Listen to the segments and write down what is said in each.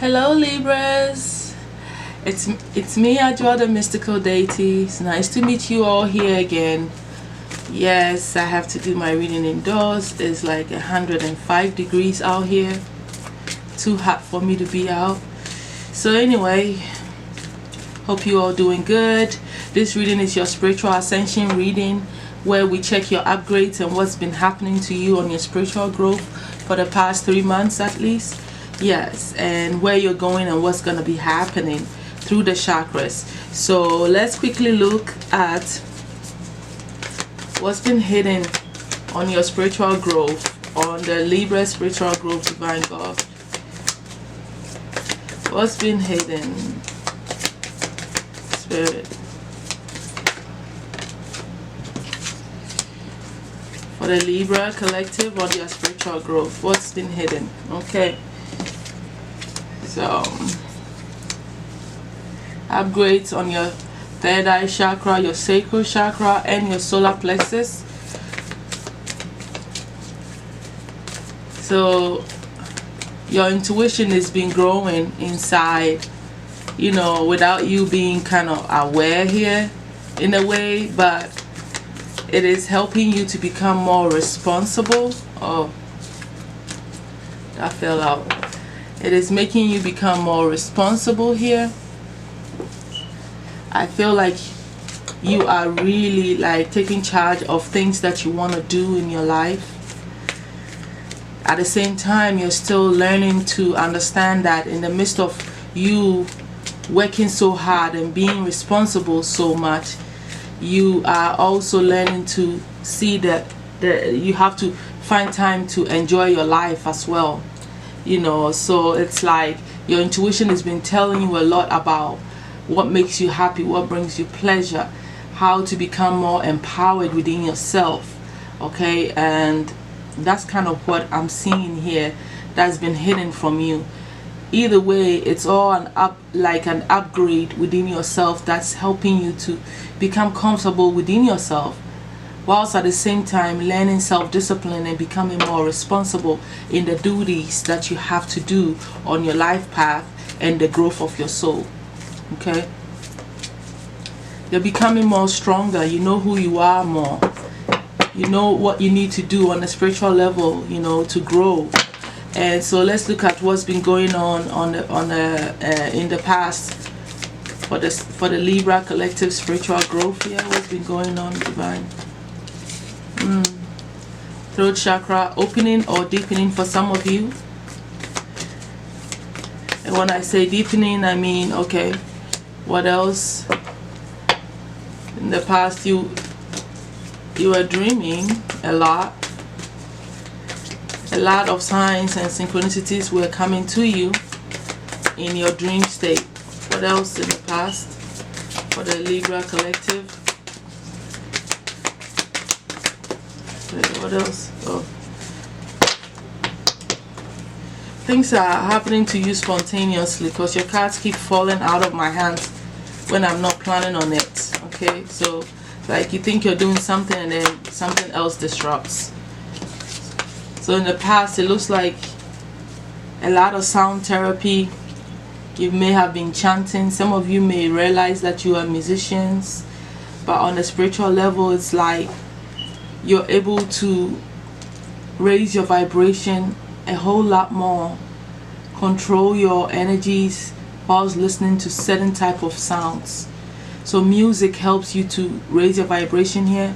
Hello Libras, it's me, Adjwoa, the mystical deities. Nice to meet you all here again. Yes, I have to do my reading indoors. It's like 105 degrees out here, too hot for me to be out. So anyway, hope you all doing good. This reading is your spiritual ascension reading, where we check your upgrades and what's been happening to you on your spiritual growth for the past 3 months at least. Yes, and where you're going and what's going to be happening through the chakras. So let's quickly look at what's been hidden on your spiritual growth, on the Libra spiritual growth, divine God. What's been hidden, Spirit, for the Libra collective on your spiritual growth? What's been hidden? Okay. So, upgrades on your third eye chakra, your sacral chakra, and your solar plexus. So, your intuition has been growing inside, you know, without you being kind of aware here in a way, but it is helping you to become more responsible. Oh, that fell out. It is making you become more responsible here. I feel like you are really like taking charge of things that you want to do in your life. At the same time, you're still learning to understand that in the midst of you working so hard and being responsible so much, you are also learning to see that you have to find time to enjoy your life as well. You know, so it's like your intuition has been telling you a lot about what makes you happy, what brings you pleasure, how to become more empowered within yourself. Okay, and that's kind of what I'm seeing here that's been hidden from you. Either way, it's all an upgrade within yourself that's helping you to become comfortable within yourself, whilst at the same time learning self-discipline and becoming more responsible in the duties that you have to do on your life path and the growth of your soul. Okay, you're becoming more stronger. You know who you are more. You know what you need to do on a spiritual level, you know, to grow. And so let's look at what's been going on in the past for the Libra collective spiritual growth here. What's been going on, divine? Throat chakra opening or deepening for some of you. And when I say deepening, I mean, okay, what else? In the past, you were dreaming a lot. A lot of signs and synchronicities were coming to you in your dream state. What else in the past for the Libra collective? What else? Oh. Things are happening to you spontaneously because your cards keep falling out of my hands when I'm not planning on it. Okay, so like you think you're doing something and then something else disrupts. So in the past, it looks like a lot of sound therapy. You may have been chanting. Some of you may realize that you are musicians, but on a spiritual level, it's like you're able to raise your vibration a whole lot more, control your energies whilst listening to certain type of sounds. So music helps you to raise your vibration here.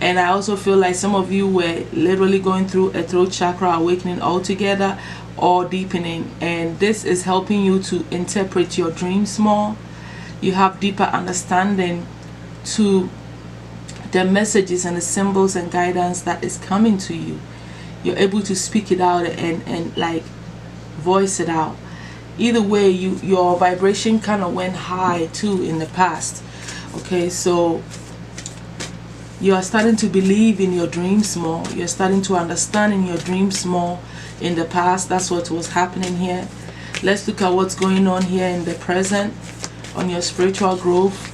And I also feel like some of you were literally going through a throat chakra awakening altogether or deepening, and this is helping you to interpret your dreams more. You have deeper understanding to the messages and the symbols and guidance that is coming to you. You're able to speak it out and like voice it out. Either way, your vibration kind of went high too in the past. Okay, so you are starting to believe in your dreams more. You're starting to understand in your dreams more in the past. That's what was happening here. Let's look at what's going on here in the present on your spiritual growth.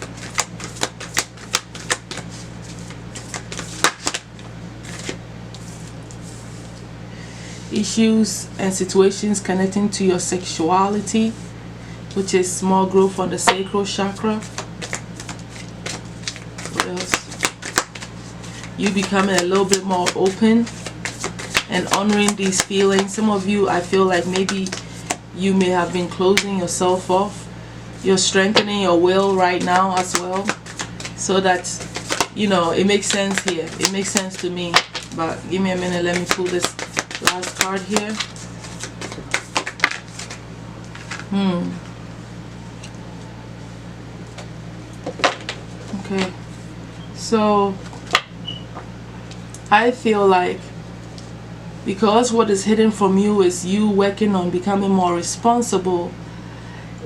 issues and situations connecting to your sexuality, which is small growth on the sacral chakra. What else? You becoming a little bit more open and honoring these feelings. Some of you, I feel like maybe you may have been closing yourself off. You're strengthening your will right now as well, so that, you know, it makes sense here. It makes sense to me. But give me a minute, let me pull this last card here. Okay, so I feel like, because what is hidden from you is you working on becoming more responsible,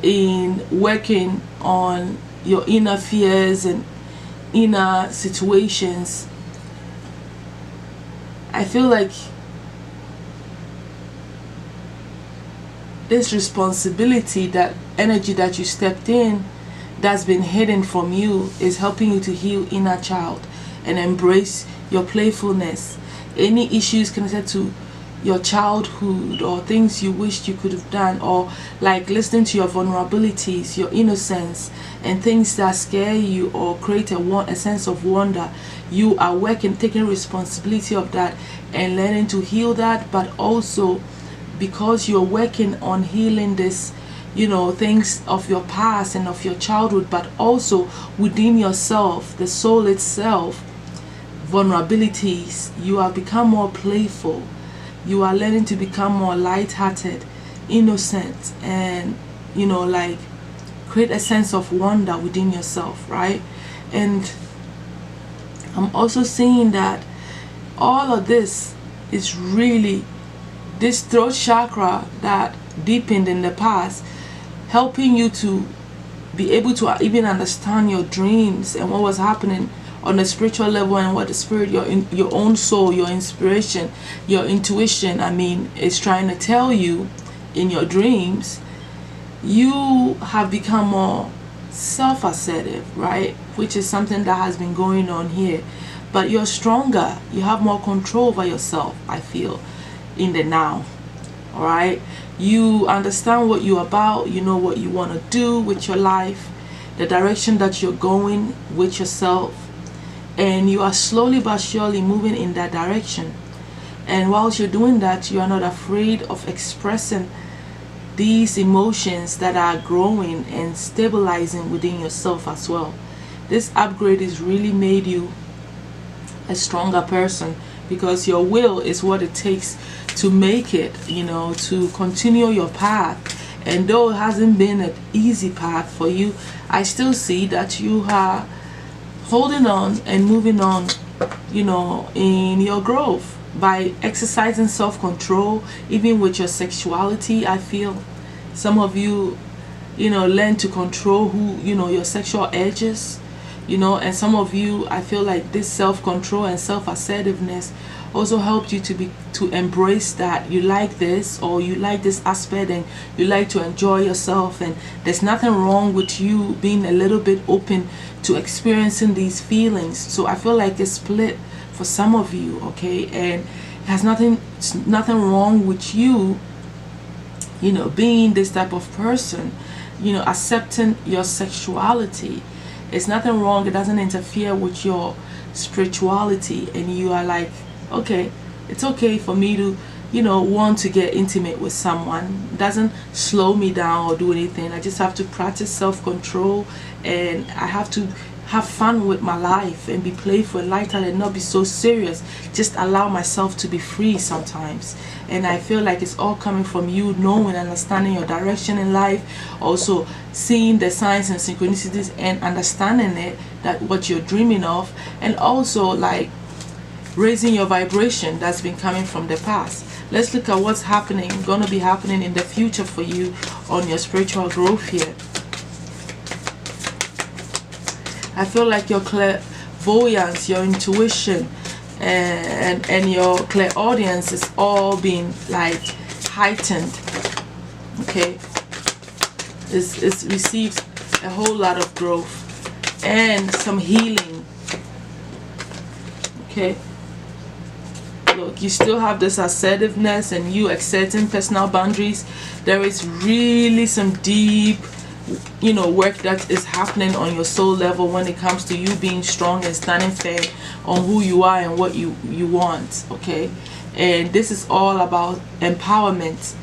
in working on your inner fears and inner situations. I feel like this responsibility, that energy that you stepped in, that's been hidden from you, is helping you to heal inner child and embrace your playfulness. Any issues connected to your childhood or things you wished you could have done, or like listening to your vulnerabilities, your innocence, and things that scare you or create a sense of wonder, you are working, taking responsibility of that and learning to heal that. But also, because you're working on healing this, you know, things of your past and of your childhood, but also within yourself, the soul itself, vulnerabilities, you have become more playful. You are learning to become more light-hearted, innocent, and, you know, like create a sense of wonder within yourself, right? And I'm also seeing that all of this is really this throat chakra that deepened in the past, helping you to be able to even understand your dreams and what was happening on the spiritual level, and what the spirit, your own soul, your inspiration, your intuition, I mean, is trying to tell you in your dreams. You have become more self-assertive, right? Which is something that has been going on here. But you're stronger. You have more control over yourself, I feel, in the now. All right? You understand what you're about. You know what you want to do with your life, the direction that you're going with yourself. And you are slowly but surely moving in that direction. And whilst you're doing that, you are not afraid of expressing these emotions that are growing and stabilizing within yourself as well. This upgrade has really made you a stronger person, because your will is what it takes to make it, you know, to continue your path. And though it hasn't been an easy path for you, I still see that you are holding on and moving on, you know, in your growth by exercising self-control, even with your sexuality. I feel some of you, you know, learn to control who, you know, your sexual urges, you know, and some of you, I feel like this self-control and self-assertiveness also helped you to embrace that you like this, or you like this aspect, and you like to enjoy yourself. And there's nothing wrong with you being a little bit open to experiencing these feelings. So I feel like it's split for some of you, okay? And it has nothing wrong with you, you know, being this type of person, you know, accepting your sexuality. It's nothing wrong. It doesn't interfere with your spirituality, and you are like, okay, it's okay for me to, you know, want to get intimate with someone. It doesn't slow me down or do anything. I just have to practice self-control, and I have to have fun with my life and be playful and lighthearted and not be so serious. Just allow myself to be free sometimes. And I feel like it's all coming from you knowing, understanding your direction in life, also seeing the signs and synchronicities and understanding it, that what you're dreaming of, and also like raising your vibration that's been coming from the past. Let's look at what's happening, gonna be happening in the future for you on your spiritual growth here. I feel like your clairvoyance, your intuition, and your clairaudience is all being like heightened. Okay, it's received a whole lot of growth and some healing. Okay, Look, you still have this assertiveness and you accepting personal boundaries. There is really some deep, you know, work that is happening on your soul level when it comes to you being strong and standing firm on who you are and what you want. Okay, and this is all about empowerment.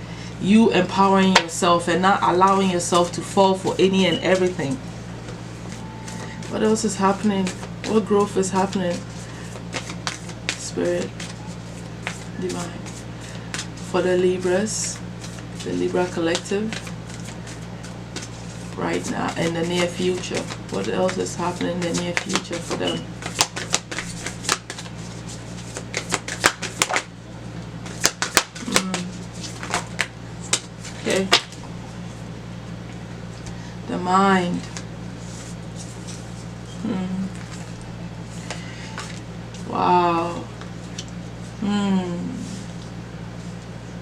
You empowering yourself and not allowing yourself to fall for any and everything. What else is happening? What growth is happening? Spirit, divine, for the Libras, the Libra collective, right now in the near future. What else is happening in the near future for them? Okay, the mind. Wow.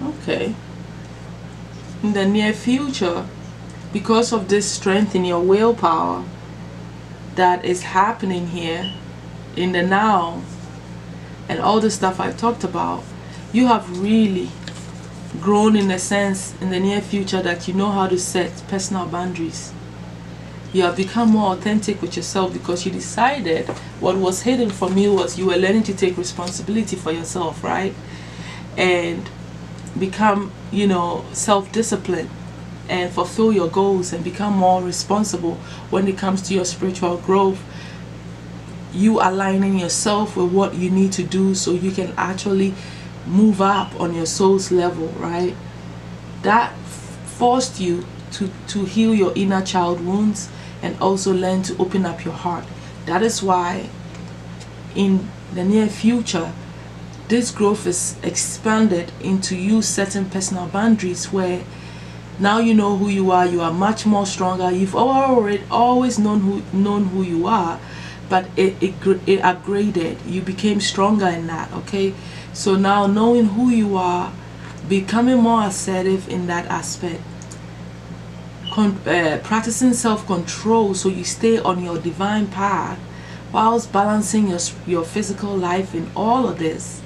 Okay. In the near future, because of this strength in your willpower that is happening here in the now, and all the stuff I talked about, you have really grown in a sense in the near future that you know how to set personal boundaries. You have become more authentic with yourself because you decided what was hidden from you was you were learning to take responsibility for yourself, right? And become, you know, self-disciplined and fulfill your goals and become more responsible when it comes to your spiritual growth. You aligning yourself with what you need to do so you can actually move up on your soul's level, right? That forced you to heal your inner child wounds and also learn to open up your heart. That is why in the near future this growth is expanded into you setting personal boundaries where now you know who you are. You are much more stronger. You've always known who you are, but it upgraded. You became stronger in that. Okay, so now knowing who you are, becoming more assertive in that aspect, practicing self-control so you stay on your divine path whilst balancing your physical life in all of this.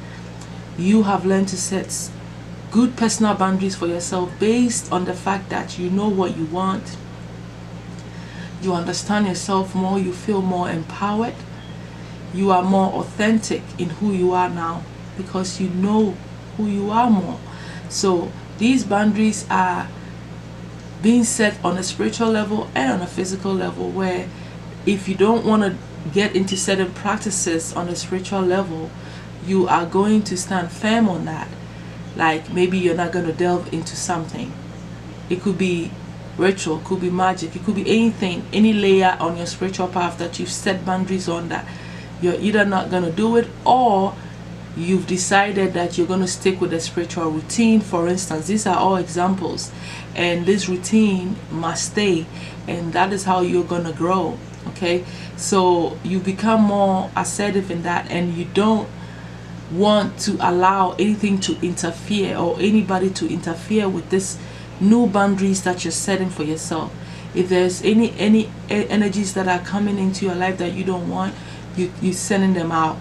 You have learned to set good personal boundaries for yourself based on the fact that you know what you want. You understand yourself more. You feel more empowered. You are more authentic in who you are now because you know who you are more. So these boundaries are being set on a spiritual level and on a physical level, where if you don't want to get into certain practices on a spiritual level, you are going to stand firm on that. Like maybe you're not going to delve into something. It could be ritual, could be magic, it could be anything, any layer on your spiritual path that you've set boundaries on, that you're either not going to do it, or you've decided that you're going to stick with a spiritual routine. For instance, these are all examples, and this routine must stay, and that is how you're going to grow. Okay, so you become more assertive in that, and you don't want to allow anything to interfere or anybody to interfere with this new boundaries that you're setting for yourself. If there's any energies that are coming into your life that you don't want, you're sending them out.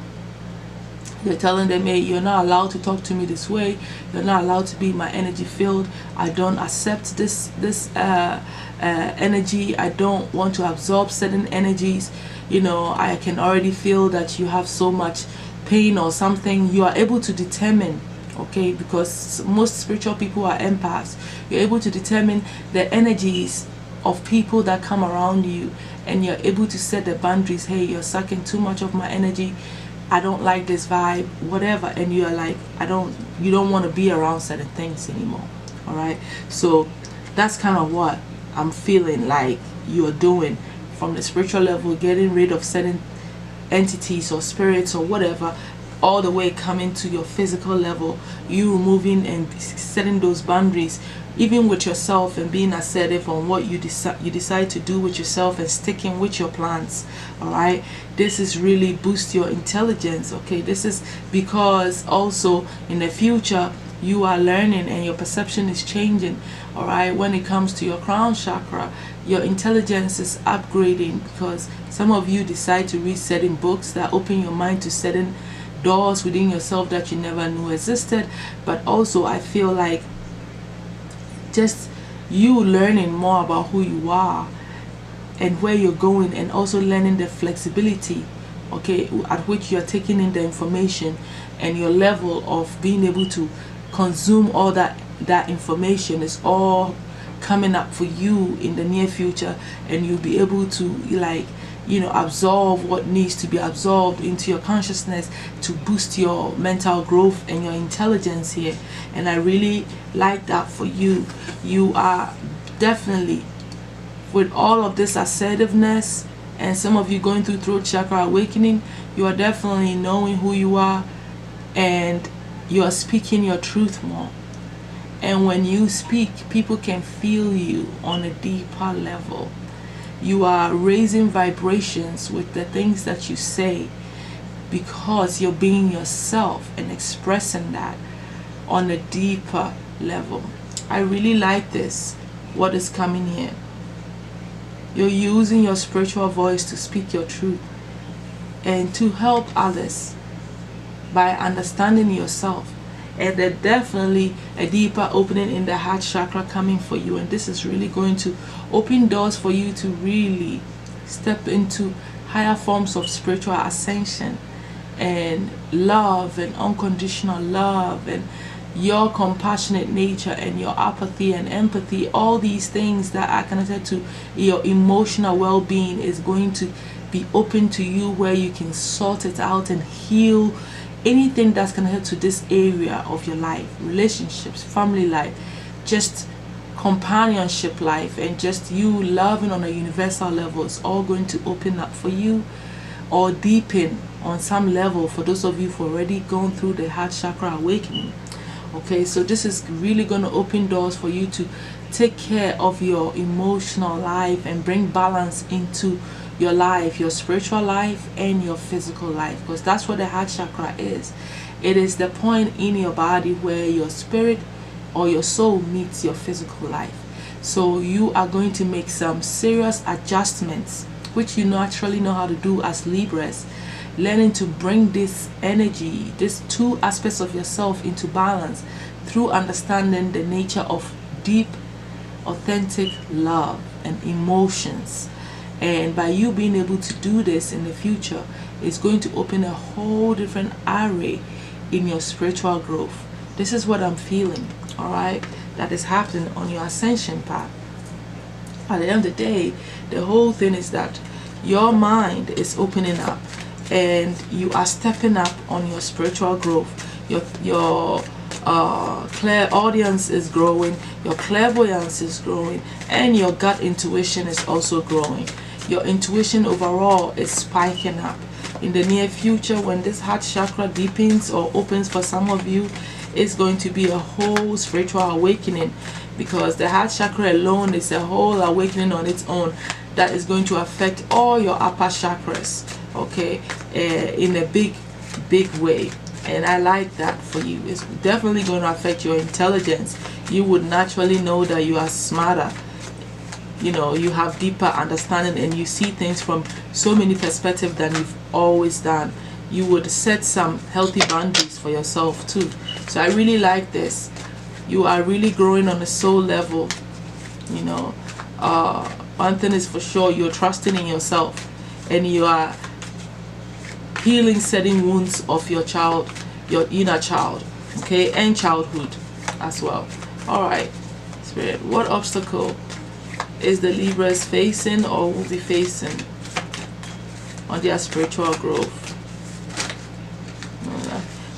You're telling them, hey, you're not allowed to talk to me this way. You're not allowed to be in my energy field. I don't accept this energy. I don't want to absorb certain energies. You know, I can already feel that you have so much pain or something. You are able to determine, okay, because most spiritual people are empaths. You're able to determine the energies of people that come around you, and you're able to set the boundaries. Hey, you're sucking too much of my energy. I don't like this vibe, whatever. And you're like, you don't want to be around certain things anymore. All right, so that's kind of what I'm feeling like you're doing from the spiritual level, getting rid of certain entities or spirits or whatever, all the way coming to your physical level, you removing and setting those boundaries, even with yourself, and being assertive on what you decide to do with yourself and sticking with your plans. All right, this is really boost your intelligence. Okay, this is because also in the future you are learning and your perception is changing. All right, when it comes to your crown chakra, your intelligence is upgrading because some of you decide to read certain books that open your mind to certain doors within yourself that you never knew existed. But also I feel like just you learning more about who you are and where you're going, and also learning the flexibility, okay, at which you're taking in the information, and your level of being able to consume all that information is all coming up for you in the near future, and you'll be able to, like, you know, absorb what needs to be absorbed into your consciousness to boost your mental growth and your intelligence here. And I really like that for you. You are definitely, with all of this assertiveness, and some of you going through throat chakra awakening, you are definitely knowing who you are, and you are speaking your truth more. And when you speak, people can feel you on a deeper level. You are raising vibrations with the things that you say, because you're being yourself and expressing that on a deeper level. I really like this, what is coming here. You're using your spiritual voice to speak your truth and to help others by understanding yourself. And there's definitely a deeper opening in the heart chakra coming for you, and this is really going to open doors for you to really step into higher forms of spiritual ascension and love and unconditional love, and your compassionate nature and your apathy and empathy. All these things that are connected to your emotional well-being is going to be open to you, where you can sort it out and heal anything that's connected to this area of your life, relationships, family life, just companionship life, and just you loving on a universal level. It's all going to open up for you, or deepen on some level for those of you who've already gone through the heart chakra awakening. Okay, so this is really going to open doors for you to take care of your emotional life and bring balance into your life, your spiritual life and your physical life, because that's what the heart chakra is. It is the point in your body where your spirit or your soul meets your physical life. So you are going to make some serious adjustments, which you naturally know how to do as Libras, learning to bring this energy, these two aspects of yourself into balance through understanding the nature of deep, authentic love and emotions. And by you being able to do this in the future, it's going to open a whole different array in your spiritual growth. This is what I'm feeling, all right, that is happening on your ascension path. At the end of the day, the whole thing is that your mind is opening up, and you are stepping up on your spiritual growth. Your clairaudience is growing, your clairvoyance is growing, and your gut intuition is also growing. Your intuition overall is spiking up. In the near future, when this heart chakra deepens or opens for some of you, it's going to be a whole spiritual awakening, because the heart chakra alone is a whole awakening on its own that is going to affect all your upper chakras, okay, in a big way. And I like that for you. It's definitely going to affect your intelligence. You would naturally know that you are smarter, you know, you have deeper understanding, and you see things from so many perspectives than you've always done. You would set some healthy boundaries for yourself too. So I really like this. You are really growing on a soul level, you know. One thing is for sure, you're trusting in yourself, and you are healing certain wounds of your child, your inner child, okay, and childhood as well. All right, Spirit, what obstacle is the Libras facing or will be facing on their spiritual growth?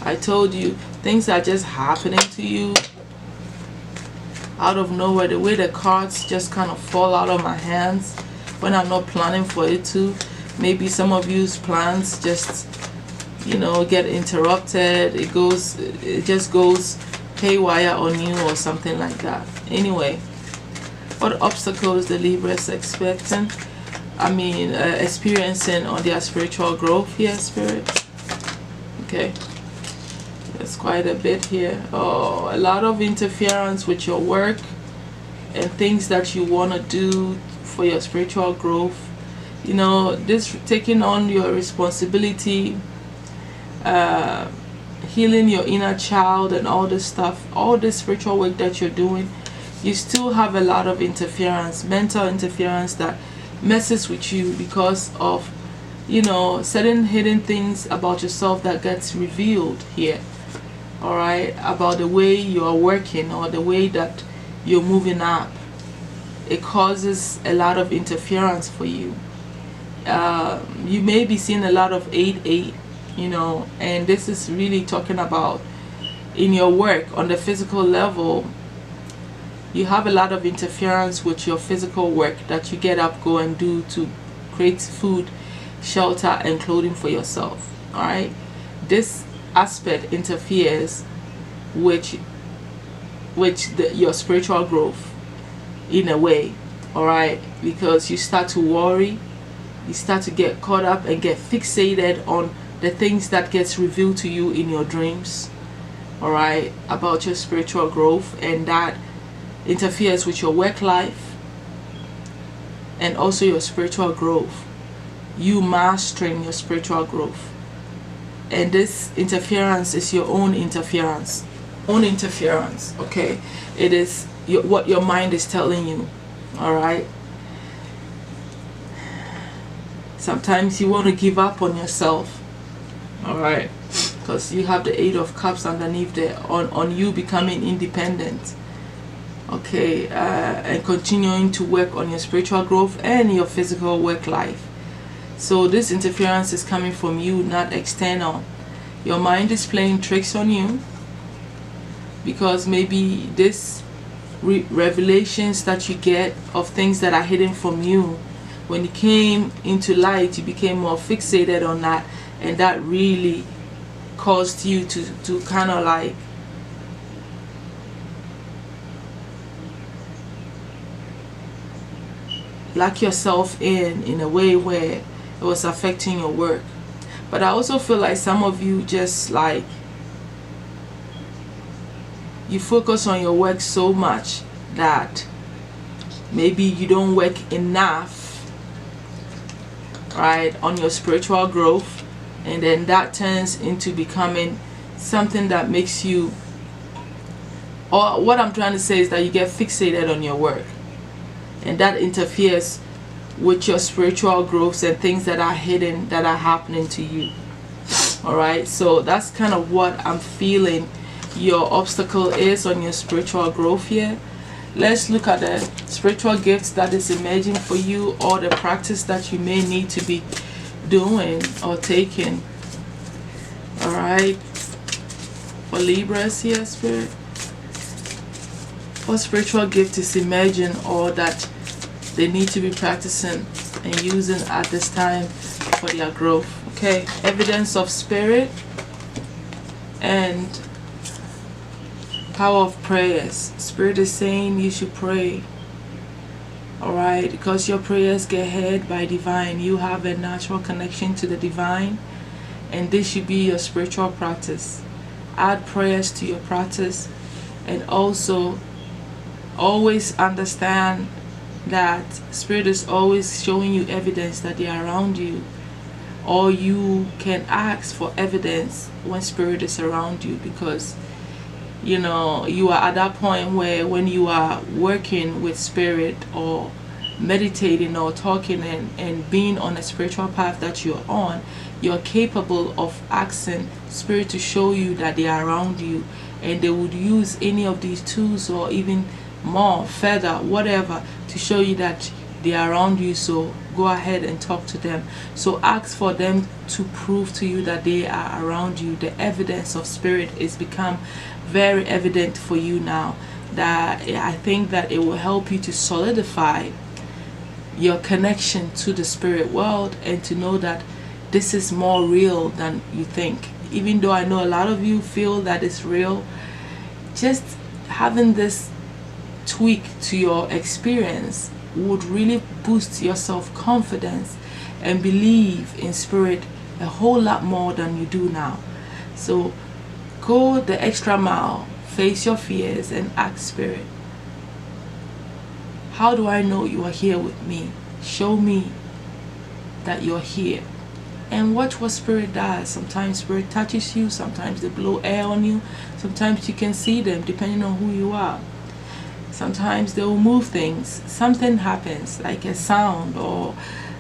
I told you, things are just happening to you out of nowhere. The way the cards just kind of fall out of my hands when I'm not planning for it to. Maybe some of you's plans just, you know, get interrupted. It just goes haywire on you or something like that. Anyway, what obstacles the Libras experiencing on their spiritual growth here, Spirit? Okay, there's quite a bit here. Oh, a lot of interference with your work and things that you want to do for your spiritual growth. You know, this taking on your responsibility healing your inner child and all this stuff, all this spiritual work that you're doing, you still have a lot of interference, mental interference, that messes with you because of, you know, certain hidden things about yourself that gets revealed here. All right, about the way you are working or the way that you're moving up. It causes a lot of interference for you. You may be seeing a lot of 8-8, you know, and this is really talking about in your work on the physical level. You have a lot of interference with your physical work that you get up, go and do to create food, shelter, and clothing for yourself. All right, this aspect interferes with your spiritual growth in a way. All right, because you start to worry, you start to get caught up and get fixated on the things that gets revealed to you in your dreams, all right, about your spiritual growth, and that interferes with your work life and also your spiritual growth, you mastering your spiritual growth. And this interference is your own interference, okay? It is what your mind is telling you, all right? Sometimes you want to give up on yourself, all right, because you have the 8 of Cups underneath there on you becoming independent, okay, and continuing to work on your spiritual growth and your physical work life. So this interference is coming from you, not external. Your mind is playing tricks on you because maybe this revelations that you get of things that are hidden from you, when you came into light, you became more fixated on that, and that really caused you to kind of like lock yourself in a way where it was affecting your work. But I also feel like some of you just like you focus on your work so much that maybe you don't work enough, right, on your spiritual growth, and then that turns into becoming something that makes you, or what I'm trying to say is that you get fixated on your work, and that interferes with your spiritual growths and things that are hidden that are happening to you. All right, so that's kind of what I'm feeling your obstacle is on your spiritual growth here. Let's look at the spiritual gifts that is emerging for you, or the practice that you may need to be doing or taking. All right, for Libras here, Spirit, what spiritual gift is emerging or that they need to be practicing and using at this time for their growth? Okay, evidence of spirit and power of prayers. Spirit is saying you should pray, all right, because your prayers get heard by divine. You have a natural connection to the divine, and this should be your spiritual practice. Add prayers to your practice, and also always understand that Spirit is always showing you evidence that they are around you, or you can ask for evidence when Spirit is around you, because you know you are at that point where when you are working with Spirit or meditating or talking and being on a spiritual path that you're on, you're capable of asking Spirit to show you that they are around you, and they would use any of these tools or even more, further, whatever, to show you that they are around you. So go ahead and talk to them. So ask for them to prove to you that they are around you. The evidence of Spirit is become very evident for you now, that I think that it will help you to solidify your connection to the spirit world, and to know that this is more real than you think. Even though I know a lot of you feel that it's real, just having this tweak to your experience would really boost your self-confidence and believe in Spirit a whole lot more than you do now. So go the extra mile, face your fears, and ask Spirit, how do I know you are here with me? Show me that you're here, and watch what spirit does. Sometimes spirit touches you, sometimes they blow air on you, sometimes you can see them depending on who you are. Sometimes they will move things. Something happens, like a sound or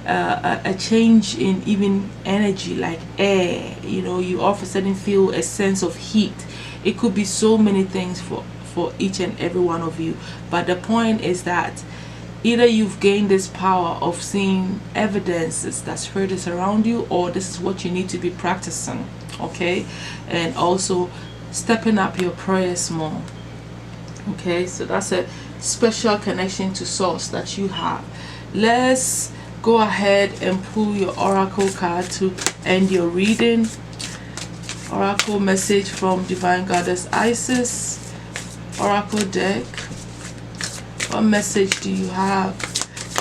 a change in even energy, like air. You know, you all of a sudden feel a sense of heat. It could be so many things for each and every one of you. But the point is that either you've gained this power of seeing evidences that spirit is around you, or this is what you need to be practicing. Okay, and also stepping up your prayers more. Okay, so that's a special connection to source that you have. Let's go ahead and pull your oracle card to end your reading. Oracle message from Divine Goddess Isis. Oracle deck. What message do you have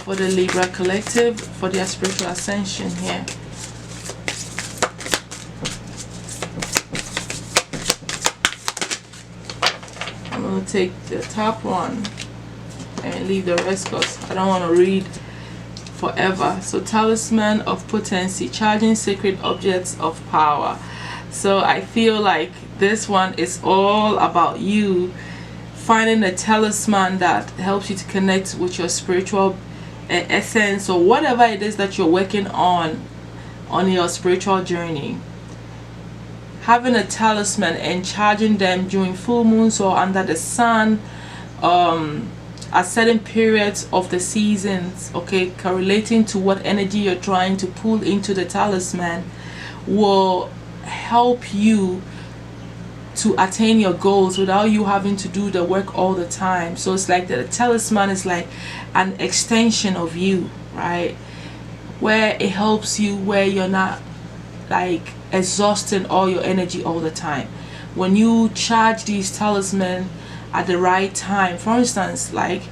for the Libra collective for their spiritual ascension here? I'm going to take the top one and leave the rest because I don't want to read forever. So talisman of potency, charging sacred objects of power. So I feel like this one is all about you finding a talisman that helps you to connect with your spiritual essence, or whatever it is that you're working on your spiritual journey. Having a talisman and charging them during full moons or under the sun, at certain periods of the seasons, okay, correlating to what energy you're trying to pull into the talisman, will help you to attain your goals without you having to do the work all the time. So it's like the talisman is like an extension of you, right? Where it helps you, where you're not like exhausting all your energy all the time. When you charge these talisman at the right time, for instance, like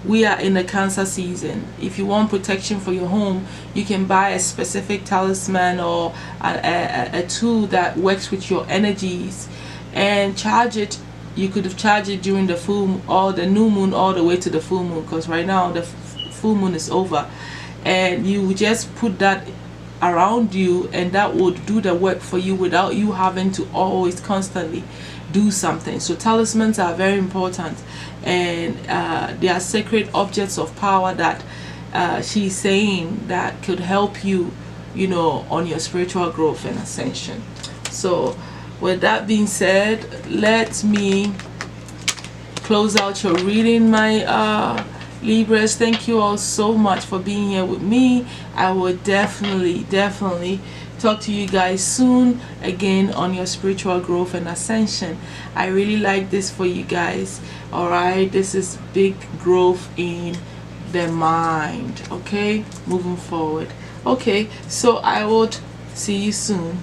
we are in the Cancer season, if you want protection for your home, you can buy a specific talisman or a tool that works with your energies and charge it. You could have charged it during the full or the new moon all the way to the full moon, because right now the full moon is over, and you just put that around you and that would do the work for you without you having to always constantly do something. So talismans are very important, and they are sacred objects of power that she's saying that could help you, you know, on your spiritual growth and ascension. So with that being said, let me close out your reading, my Libras. Thank you all so much for being here with me. I will definitely talk to you guys soon again on your spiritual growth and ascension. I really like this for you guys. All right, this is big growth in the mind. Okay, moving forward. Okay, so I would see you soon.